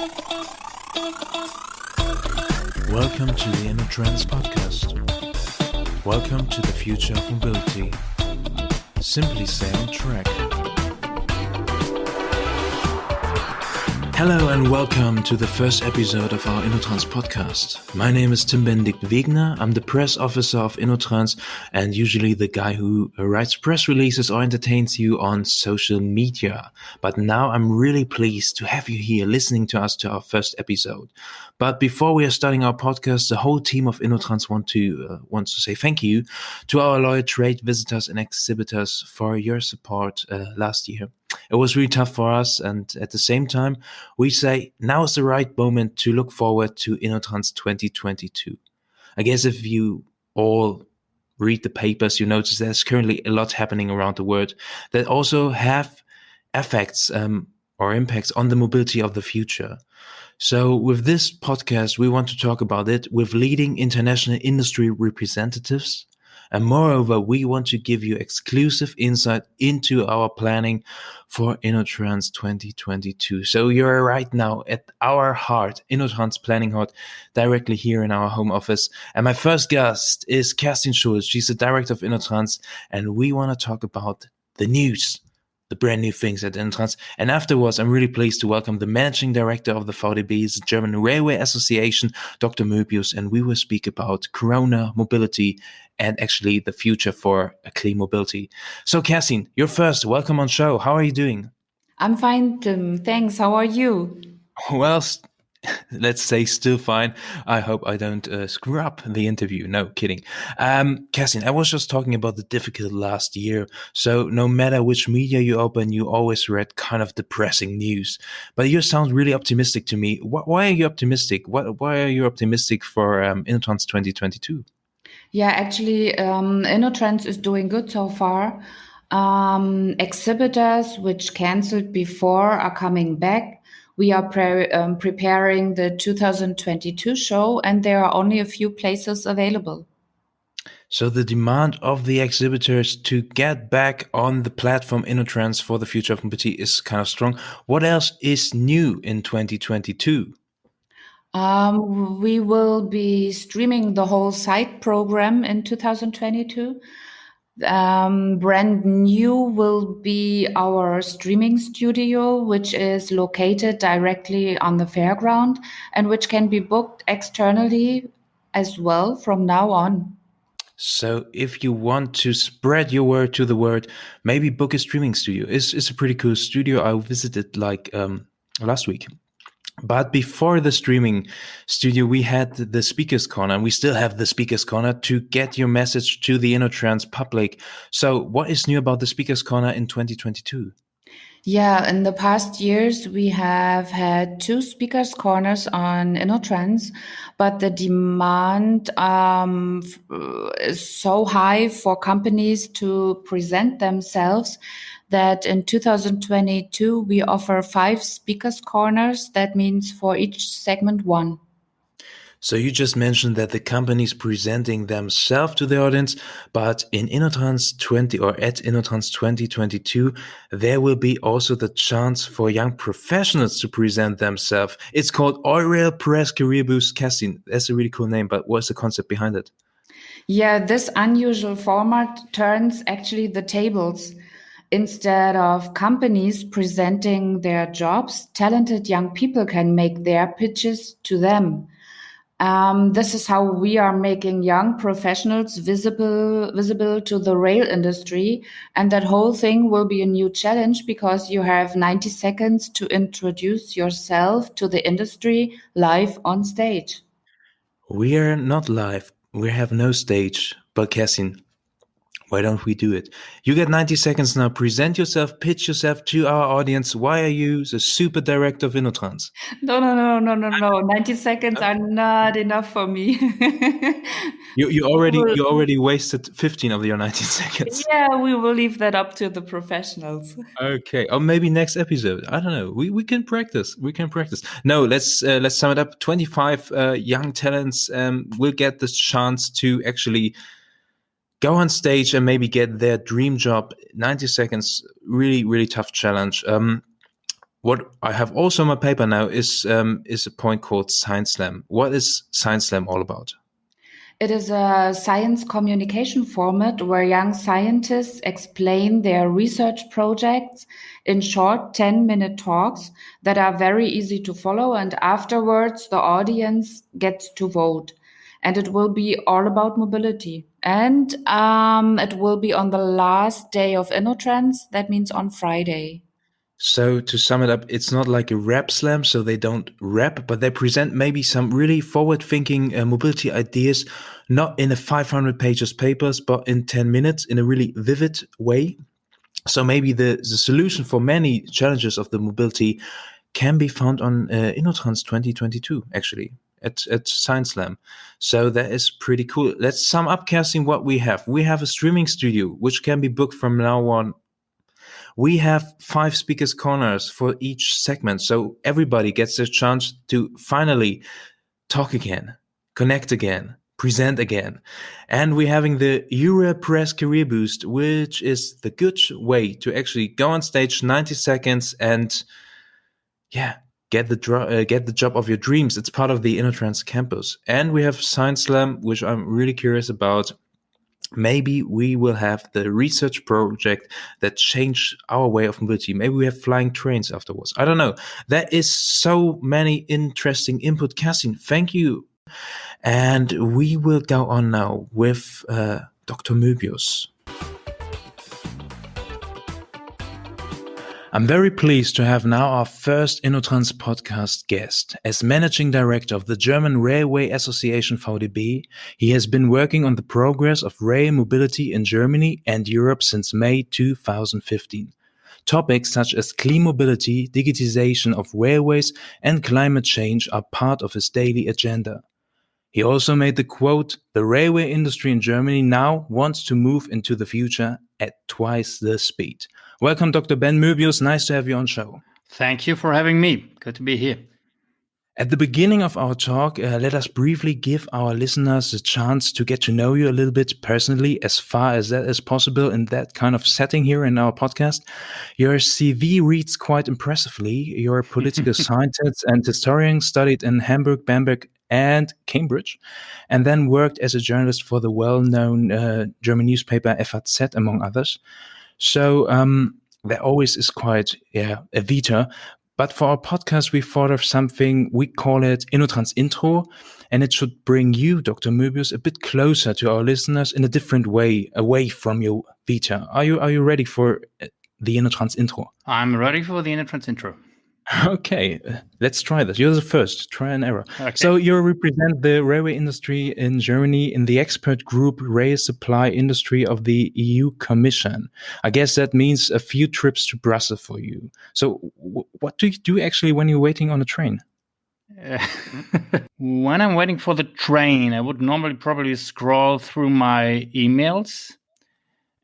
Welcome to the InnoTrans podcast. Welcome to the future of mobility. Simply stay on track. Hello and welcome to the first episode of our InnoTrans podcast. My name is Tim Benedikt Wegner. I'm the press officer of InnoTrans and usually the guy who writes press releases or entertains you on social media. But now I'm really pleased to have you here listening to us to our first episode. But before we are starting our podcast, the whole team of InnoTrans wants to say thank you to our loyal trade visitors and exhibitors for your support last year. It was really tough for us, and at the same time, we say now is the right moment to look forward to InnoTrans 2022. I guess if you all read the papers, you notice there's currently a lot happening around the world that also have effects or impacts on the mobility of the future. So with this podcast, we want to talk about it with leading international industry representatives. And moreover, we want to give you exclusive insight into our planning for InnoTrans 2022. So you're right now at our heart, InnoTrans Planning Heart, directly here in our home office. And my first guest is Kerstin Schulz. She's the director of InnoTrans, and we want to talk about the news, the brand new things at InnoTrans. And afterwards, I'm really pleased to welcome the managing director of the VDB, the German Railway Association, Dr. Möbius, and we will speak about Corona, mobility, and actually the future for a clean mobility. So Kerstin, you're first. Welcome on show. How are you doing? I'm fine, Tim. Thanks. How are you? Well, let's say still fine. I hope I don't screw up the interview. No, kidding. Kerstin, I was just talking about the difficult last year. So no matter which media you open, you always read kind of depressing news. But you sound really optimistic to me. Why are you optimistic? Why are you optimistic for InnoTrans 2022? Yeah, actually, InnoTrans is doing good so far. Exhibitors which canceled before are coming back. We are preparing the 2022 show, and there are only a few places available. So the demand of the exhibitors to get back on the platform InnoTrans for the future of mobility is kind of strong. What else is new in 2022? We will be streaming the whole site program in 2022. Brand new will be our streaming studio, which is located directly on the fairground and which can be booked externally as well from now on. So if you want to spread your word to the world, maybe book a streaming studio. It's a pretty cool studio. I visited last week. But before the streaming studio, we had the Speakers Corner, and we still have the Speakers Corner to get your message to the InnoTrans public. So what is new about the Speakers Corner in 2022? Yeah, in the past years, we have had 2 speakers corners on InnoTrans, but the demand is so high for companies to present themselves that in 2022, we offer 5 speakers corners. That means for each segment 1. So you just mentioned that the companies presenting themselves to the audience, but in InnoTrans 2022, there will be also the chance for young professionals to present themselves. It's called Oil Press Career Boost. Kerstin, that's a really cool name, but what's the concept behind it? Yeah, this unusual format turns actually the tables. Instead of companies presenting their jobs, talented young people can make their pitches to them. This is how we are making young professionals visible to the rail industry. And that whole thing will be a new challenge because you have 90 seconds to introduce yourself to the industry live on stage. We are not live. We have no stage. But Kerstin, why don't we do it? You get 90 seconds now. Present yourself, pitch yourself to our audience. Why are you the super director of InnoTrans? No. 90 seconds are not enough for me. You already wasted 15 of your 90 seconds. Yeah, we will leave that up to the professionals. Okay, or maybe next episode. I don't know. We can practice. No, let's sum it up. 25 young talents will get this chance to actually go on stage and maybe get their dream job. 90 seconds, really, really tough challenge. what I have also on my paper now is a point called Science Slam. What is Science Slam all about? It is a science communication format where young scientists explain their research projects in short 10-minute talks that are very easy to follow. And afterwards, the audience gets to vote. And it will be all about mobility. And it will be on the last day of InnoTrans. That means on Friday. So to sum it up, it's not like a rap slam, so they don't rap, but they present maybe some really forward-thinking mobility ideas, not in a 500 pages papers, but in 10 minutes in a really vivid way. So maybe the solution for many challenges of the mobility can be found on InnoTrans 2022, actually, at Science Slam. So that is pretty cool. Let's sum up, Kerstin, what we have. We have a streaming studio, which can be booked from now on. We have 5 speakers corners for each segment, so everybody gets a chance to finally talk again, connect again, present again. And we're having the EuroPress Career Boost, which is the good way to actually go on stage 90 seconds and get the job of your dreams. It's part of the InnoTrans campus. And we have Science Slam, which I'm really curious about. Maybe we will have the research project that changed our way of mobility. Maybe we have flying trains afterwards. I don't know. There is so many interesting input, Kerstin. Thank you. And we will go on now with Dr. Möbius. I'm very pleased to have now our first InnoTrans podcast guest. As Managing Director of the German Railway Association VDB, he has been working on the progress of rail mobility in Germany and Europe since May 2015. Topics such as clean mobility, digitization of railways, and climate change are part of his daily agenda. He also made the quote, "The railway industry in Germany now wants to move into the future at twice the speed." Welcome, Dr. Ben Möbius. Nice to have you on show. Thank you for having me. Good to be here. At the beginning of our talk, let us briefly give our listeners a chance to get to know you a little bit personally, as far as that is possible in that kind of setting here in our podcast. Your CV reads quite impressively. You're a political scientist and historian, studied in Hamburg, Bamberg, and Cambridge, and then worked as a journalist for the well-known German newspaper FAZ, among others. So there always is quite a vita. But for our podcast, we thought of something, we call it InnoTrans Intro, and it should bring you, Dr. Möbius, a bit closer to our listeners in a different way, away from your vita. Are you ready for the InnoTrans Intro? I'm ready for the InnoTrans Intro. Okay, let's try this. You're the first. Try and error. Okay. So you represent the railway industry in Germany in the expert group Rail Supply Industry of the EU Commission. I guess that means a few trips to Brussels for you. So what do you do actually when you're waiting on a train? When I'm waiting for the train, I would normally probably scroll through my emails.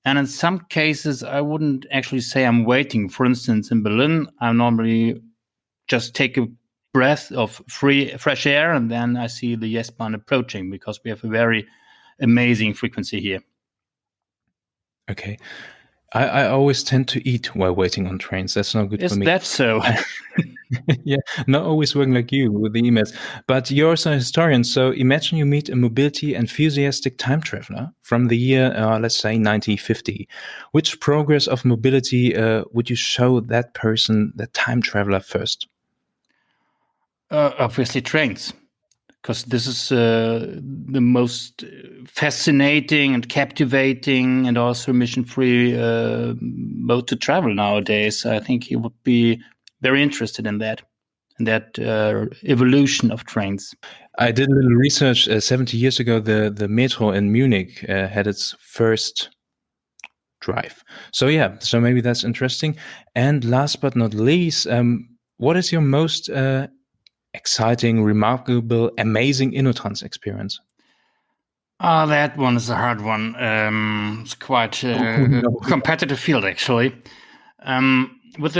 And in some cases, I wouldn't actually say I'm waiting. For instance, in Berlin, I normally just take a breath of fresh air, and then I see the S-Bahn approaching, because we have a very amazing frequency here. Okay. I always tend to eat while waiting on trains. That's not good for me. Is that so? Yeah, not always working like you with the emails. But you're also a historian, so imagine you meet a mobility enthusiastic time traveler from the year, let's say, 1950. Which progress of mobility would you show that person, that time traveler, first? Obviously trains, because this is the most fascinating and captivating and also emission-free mode to travel nowadays. I think he would be very interested in that evolution of trains. I did a little research. 70 years ago, the metro in Munich had its first drive. So so maybe that's interesting. And last but not least, what is your most exciting, remarkable, amazing InnoTrans experience? That one is a hard one. It's quite a competitive field, actually. With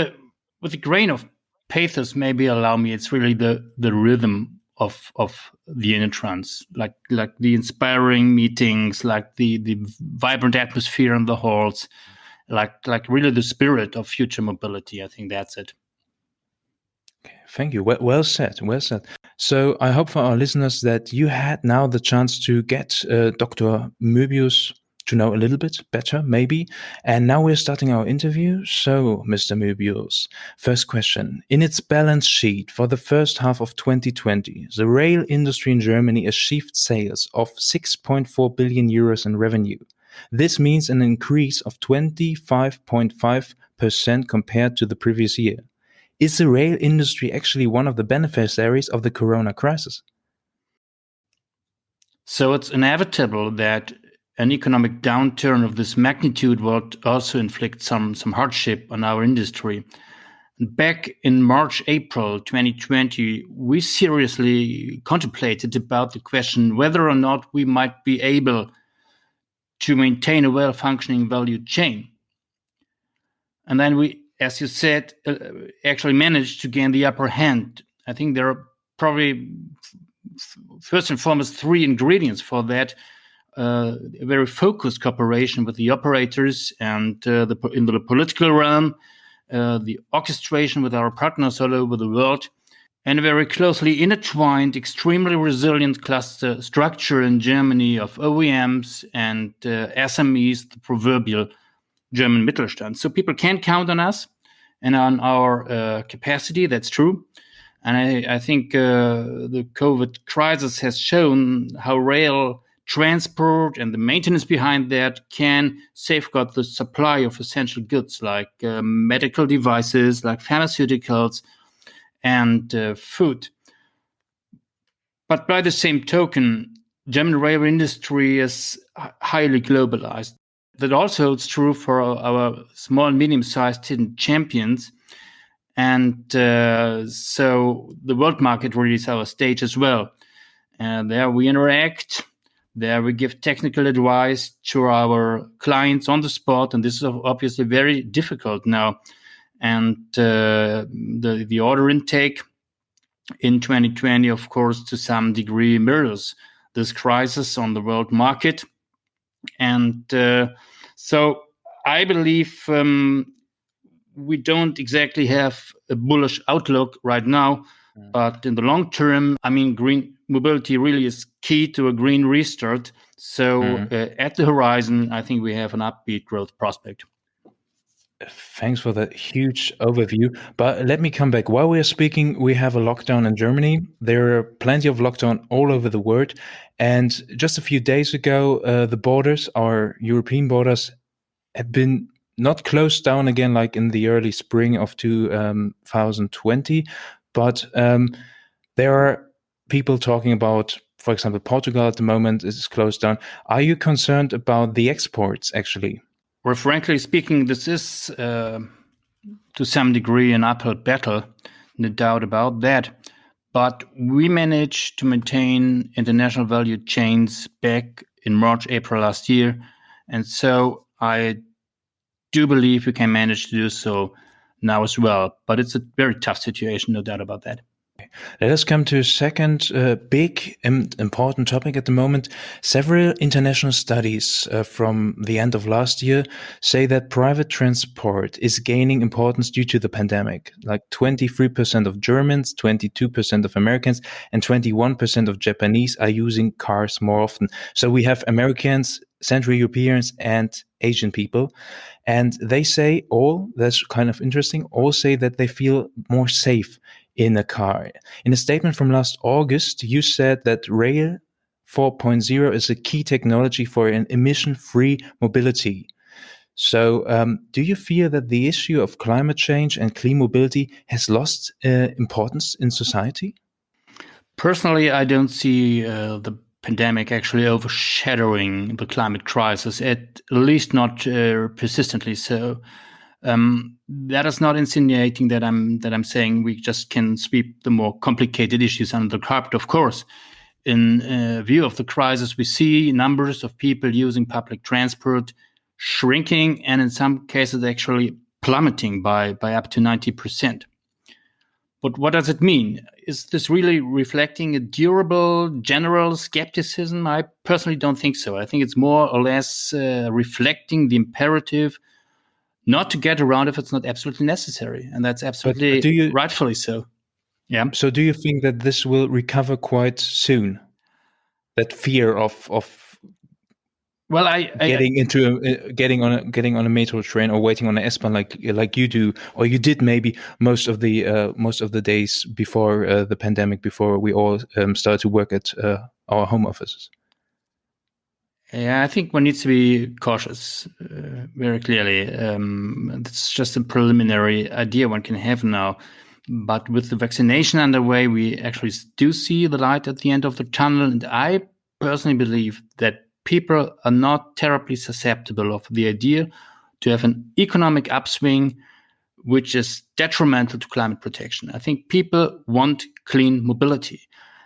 a grain of pathos, maybe allow me. It's really the rhythm of the InnoTrans, like the inspiring meetings, like the vibrant atmosphere in the halls, like really the spirit of future mobility. I think that's it. Thank you. Well said. Well said. So I hope for our listeners that you had now the chance to get Dr. Möbius to know a little bit better, maybe. And now we're starting our interview. So, Mr. Möbius, first question. In its balance sheet for the first half of 2020, the rail industry in Germany achieved sales of 6.4 billion euros in revenue. This means an increase of 25.5% compared to the previous year. Is the rail industry actually one of the beneficiaries of the corona crisis? So it's inevitable that an economic downturn of this magnitude would also inflict some hardship on our industry. Back in March, April 2020, we seriously contemplated about the question whether or not we might be able to maintain a well-functioning value chain. And then we, as you said, actually managed to gain the upper hand. I think there are probably, first and foremost, three ingredients for that. A very focused cooperation with the operators and in the political realm, the orchestration with our partners all over the world, and a very closely intertwined, extremely resilient cluster structure in Germany of OEMs and SMEs, the proverbial German Mittelstand. So people can count on us and on our capacity. That's true. And I think the COVID crisis has shown how rail transport and the maintenance behind that can safeguard the supply of essential goods like medical devices, like pharmaceuticals, and food. But by the same token, German rail industry is highly globalized. That also holds true for our small and medium-sized hidden champions. And so the world market really is our stage as well. And there we interact. There we give technical advice to our clients on the spot. And this is obviously very difficult now. And the order intake in 2020, of course, to some degree mirrors this crisis on the world market. And so I believe we don't exactly have a bullish outlook right now, but in the long term, I mean, green mobility really is key to a green restart. So at the horizon, I think we have an upbeat growth prospect. Thanks for that huge overview. But let me come back. While we are speaking, we have a lockdown in Germany. There are plenty of lockdown all over the world. And just a few days ago, the borders, our European borders, have been not closed down again like in the early spring of 2020. But there are people talking about, for example, Portugal at the moment is closed down. Are you concerned about the exports, actually? Well, frankly speaking, this is to some degree an uphill battle, no doubt about that. But we managed to maintain international value chains back in March, April last year. And so I do believe we can manage to do so now as well. But it's a very tough situation, no doubt about that. Let us come to a second big and important topic at the moment. Several international studies from the end of last year say that private transport is gaining importance due to the pandemic. Like 23% of Germans, 22% of Americans, and 21% of Japanese are using cars more often. So we have Americans, Central Europeans, and Asian people. And they say all, that's kind of interesting, all say that they feel more safe in a car. In a statement from last August, you said that Rail 4.0 is a key technology for an emission-free mobility. So do you fear that the issue of climate change and clean mobility has lost importance in society? Personally, I don't see the pandemic actually overshadowing the climate crisis, at least not persistently so. That is not insinuating that I'm saying we just can sweep the more complicated issues under the carpet. Of course, in view of the crisis, we see numbers of people using public transport shrinking and in some cases actually plummeting by up to 90%. But what does it mean? Is this really reflecting a durable general skepticism? I personally don't think so. I think it's more or less reflecting the imperative not to get around if it's not absolutely necessary. And that's absolutely rightfully so. Yeah. So do you think that this will recover quite soon? That fear of Well, getting on a metro train or waiting on an S-Bahn like you do, or you did maybe most of the days before the pandemic, before we all started to work at our home offices. Yeah, I think one needs to be cautious, very clearly. It's just a preliminary idea one can have now. But with the vaccination underway, we actually do see the light at the end of the tunnel. And I personally believe that people are not terribly susceptible of the idea to have an economic upswing, which is detrimental to climate protection. I think people want clean mobility.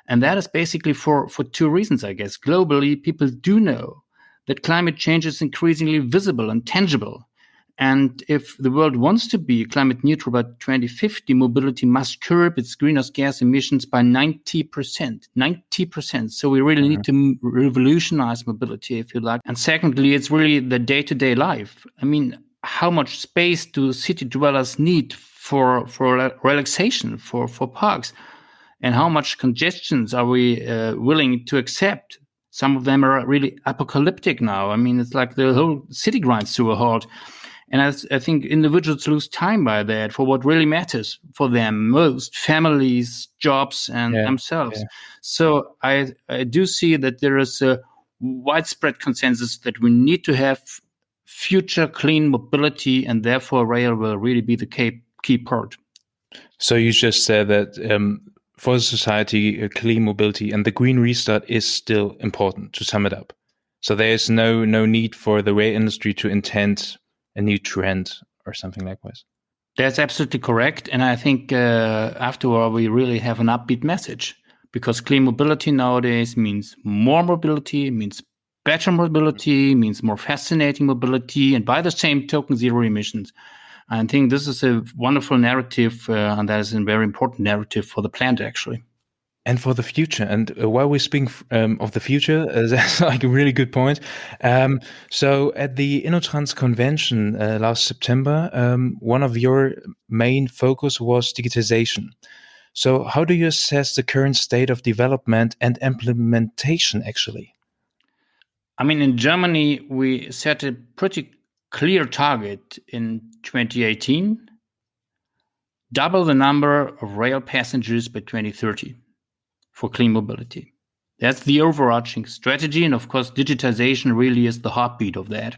And that is basically for two reasons, I guess. Globally, people do know that climate change is increasingly visible and tangible. And if the world wants to be climate neutral by 2050, mobility must curb its greenhouse gas emissions by 90%. 90%. So we really need to revolutionize mobility, if you like. And secondly, it's really the day-to-day life. I mean, how much space do city dwellers need for relaxation, for parks? And how much congestions are we willing to accept? Some of them are really apocalyptic now. I mean, it's like the whole city grinds to a halt. And I think individuals lose time by that for what really matters for them most, families, jobs, and themselves. Yeah. So I do see that there is a widespread consensus that we need to have future clean mobility, and therefore rail will really be the key part. So you just said that for the society, clean mobility and the green restart is still important, to sum it up. So there is no need for the rail industry to intend a new trend or something likewise. That's absolutely correct. And I think after all, we really have an upbeat message, because clean mobility nowadays means more mobility, means better mobility, means more fascinating mobility, and by the same token, zero emissions. I think this is a wonderful narrative, and that is a very important narrative for the planet, actually. And for the future. And while we're speaking of the future, that's like a really good point. So at the InnoTrans convention last September, one of your main focus was digitization. So how do you assess the current state of development and implementation, actually? I mean, in Germany, we set a pretty clear target in 2018, double the number of rail passengers by 2030. For clean mobility. That's the overarching strategy. And of course, digitization really is the heartbeat of that.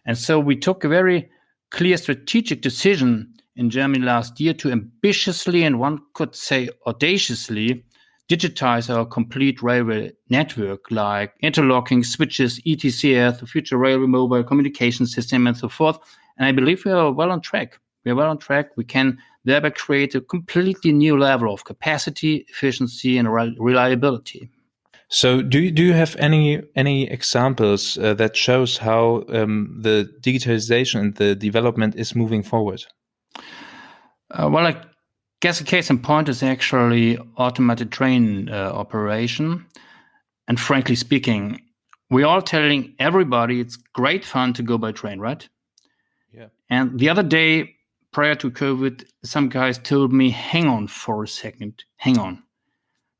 And so we took a very clear strategic decision in Germany last year to ambitiously, and one could say audaciously, digitize our complete railway network, like interlocking switches, ETCS, the future railway mobile communication system, and so forth. And I believe we are well on track. We can thereby create a completely new level of capacity, efficiency, and reliability. So do you have any examples that shows how the digitalization and the development is moving forward? Well, I guess a case in point is actually automated train operation. And frankly speaking, we're all telling everybody it's great fun to go by train, right? Yeah. And the other day, prior to COVID, some guys told me, hang on for a second, hang on.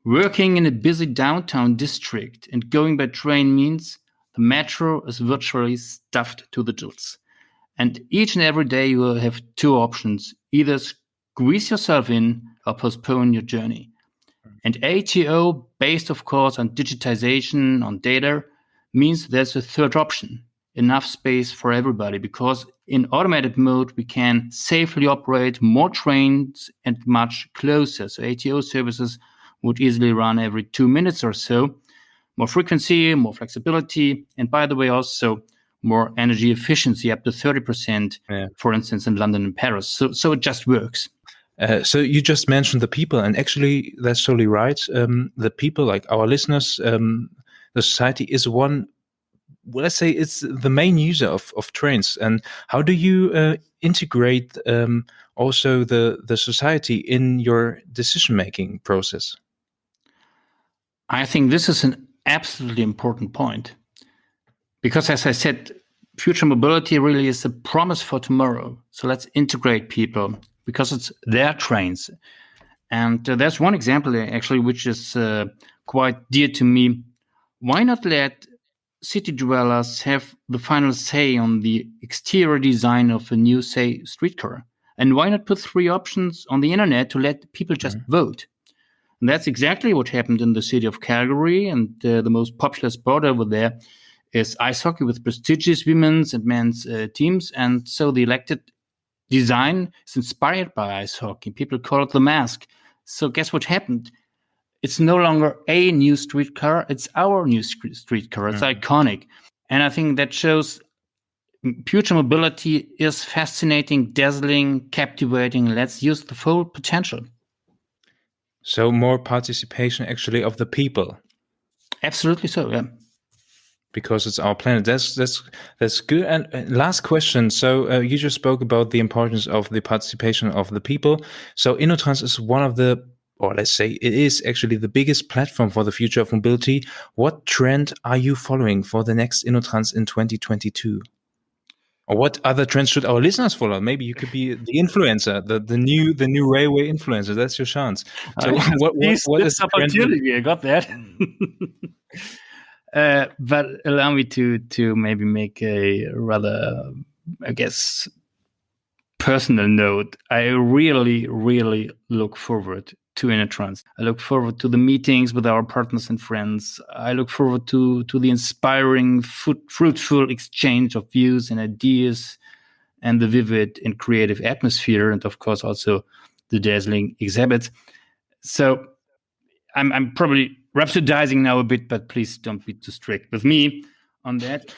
Working in a busy downtown district and going by train means the metro is virtually stuffed to the gills. And each and every day you will have two options, either squeeze yourself in or postpone your journey. And ATO, based of course on digitization, on data, means there's a third option. Enough space for everybody, because in automated mode, we can safely operate more trains and much closer. So ATO services would easily run every 2 minutes or so. More frequency, more flexibility, and by the way, also more energy efficiency, up to 30%, for instance, in London and Paris. So it just works. So you just mentioned the people, and actually that's totally right. The people, like our listeners, the society is one. Well, let's say it's the main user of trains. And how do you integrate also the society in your decision-making process? I think this is an absolutely important point. Because as I said, future mobility really is a promise for tomorrow. So let's integrate people, because it's their trains. And there's one example actually, which is quite dear to me. Why not let city dwellers have the final say on the exterior design of a new, say, streetcar? And why not put 3 options on the internet to let people just vote? And that's exactly what happened in the city of Calgary. And the most popular sport over there is ice hockey with prestigious women's and men's teams. And so the elected design is inspired by ice hockey. People call it the mask. So guess what happened? It's no longer a new streetcar. It's our new streetcar. It's iconic. And I think that shows future mobility is fascinating, dazzling, captivating. Let's use the full potential. So more participation actually of the people. Absolutely so, yeah. Because it's our planet. That's good. And last question. So you just spoke about the importance of the participation of the people. So InnoTrans is one of the, or let's say it is actually the biggest platform for the future of mobility. What trend are you following for the next InnoTrans in 2022? Or what other trends should our listeners follow? Maybe you could be the influencer, the new railway influencer. That's your chance. So what is the opportunity? I got that. But allow me to maybe make a rather, I guess, personal note. I really, really look forward to InnoTrans. I look forward to the meetings with our partners and friends. I look forward to the inspiring, fruitful exchange of views and ideas, and the vivid and creative atmosphere, and of course also the dazzling exhibits. So I'm probably rhapsodizing now a bit, but please don't be too strict with me on that.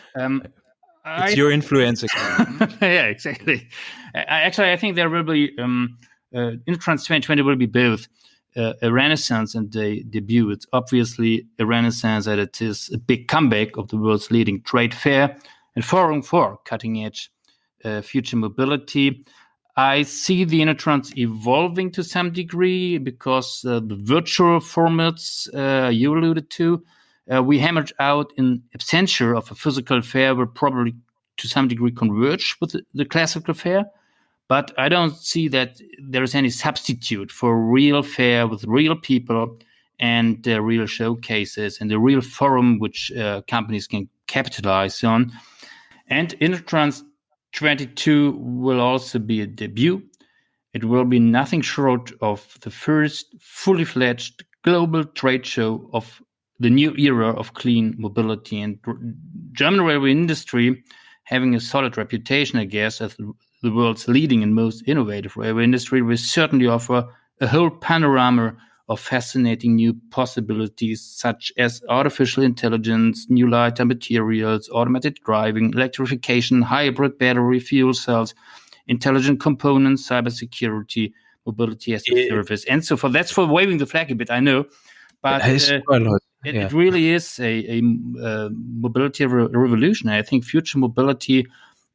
It's your influence. Yeah, exactly. I think there will be InnoTrans 2020 will be both a renaissance and a debut. It's obviously a renaissance, that it is a big comeback of the world's leading trade fair and forum for cutting-edge future mobility. I see the InnoTrans evolving to some degree because the virtual formats you alluded to, we hammered out in absentia of a physical fair will probably to some degree converge with the classical fair. But I don't see that there is any substitute for a real fair with real people and real showcases and a real forum which companies can capitalize on. And InnoTrans 22 will also be a debut. It will be nothing short of the first fully fledged global trade show of the new era of clean mobility. And German railway industry, having a solid reputation, I guess, as the world's leading and most innovative railway industry, will certainly offer a whole panorama of fascinating new possibilities, such as artificial intelligence, new lighter materials, automated driving, electrification, hybrid battery fuel cells, intelligent components, cybersecurity, mobility as a service, and so forth. That's for waving the flag a bit, I know, but it really is a mobility revolution. I think future mobility,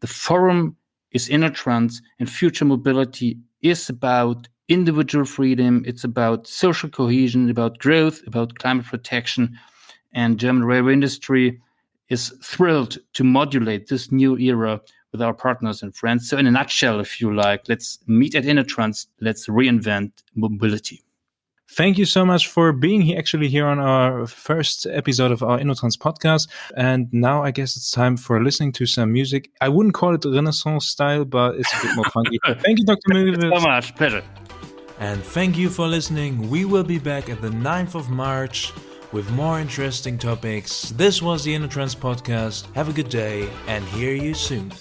the forum is InnoTrans, and future mobility is about individual freedom. It's about social cohesion, about growth, about climate protection. And German railway industry is thrilled to modulate this new era with our partners and friends. So in a nutshell, if you like, let's meet at InnoTrans. Let's reinvent mobility. Thank you so much for being here on our first episode of our InnoTrans podcast. And now I guess it's time for listening to some music. I wouldn't call it Renaissance style, but it's a bit more funky. Thank you, Dr. Möbius. So much. Pleasure. And thank you for listening. We will be back at the 9th of March with more interesting topics. This was the InnoTrans podcast. Have a good day and hear you soon.